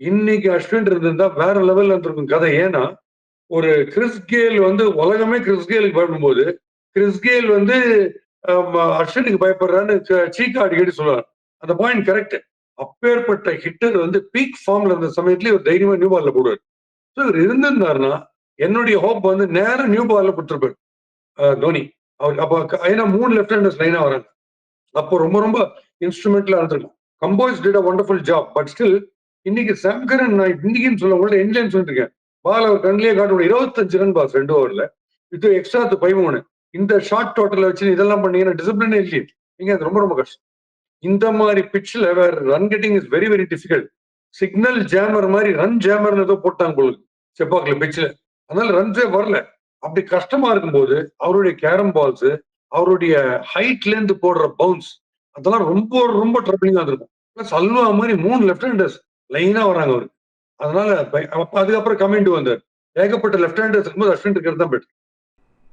இன்னைக்கு அஸ்வின் இருந்திருந்தா வேற லெவல்ல இருந்திருக்கும் கதை. ஏன்னா, ஒரு கிறிஸ் கேல் வந்து உலகமே கிறிஸ் கேலுக்கு பயப்படும்போது, கிறிஸ் கேல் வந்து அஸ்வினுக்கு பயப்படுறான்னு சீக்கா அடிக்கடி சொல்லுவார். அந்த பாயிண்ட் கரெக்ட். அப்பேற்பட்ட ஹிட்டர் வந்து பீக் ஃபார்ம்ல இருந்த சமயத்திலேயே ஒரு தைரியமா நியூ பால்ல போடுவார். ஸோ இவர் இருந்திருந்தாருன்னா, என்னுடைய ஹோப் வந்து நேரம் நியூ பால்ல கொடுத்துருப்பாரு தோனி. அவருக்கு அப்ப ஏன்னா 3 லெஃப்ட் ஹேண்டர்ஸ் லைனா வராங்க. அப்போ ரொம்ப ரொம்ப இன்ஸ்ட்ருமெண்ட்ல இருந்திருக்கும். Compose did a wonderful job. But still இன்னைக்கு சாம்கரன் நான் இன்னைக்குன்னு சொல்ல உங்கள்ட்ட எண்ட்லைன் சொல்லிருக்கேன். பால் அவர் கண்ணிலேயே காட்ட 25 ரன் பாஸ் 2 ஓவர்ல. இது எக்ஸ்ட்ரா 13. இந்த ஷார்ட் டோட்டல் வச்சு இதெல்லாம் பண்ணீங்கன்னா டிசிப்ளினே இல்லையே. நீங்க அது ரொம்ப ரொம்ப கஷ்டம். இந்த மாதிரி பிட்ச்ல வேற run getting is very very difficult. Signal jammer மாதிரி ரன் ஜாமர்னு ஏதோ போட்டாங்க உங்களுக்கு செப்பாக்ல பிட்ச்ல. அதனால ரன்ஸே வரல. அப்படி கஷ்டமா இருக்கும்போது அவருடைய கேரம் பால்ஸ், அவருடைய ஹைட்ல இருந்து போடுற பவுன்ஸ் அதெல்லாம் ரொம்ப ரொம்ப ட்ரபிளிங்கா இருக்கும். பிளஸ் அல்வா மாதிரி 3 லெஃப்ட் ஹேண்டர்ஸ் லைனா வராங்க அவருக்கு. அதனால அதுக்கப்புறம் கமிண்டு வந்தார். ஏகப்பட்ட லெஃப்ட் ஹேண்டர்ஸ் இருக்கும்போது அஸ்வின் இருக்கிறது தான் பெட்டர்.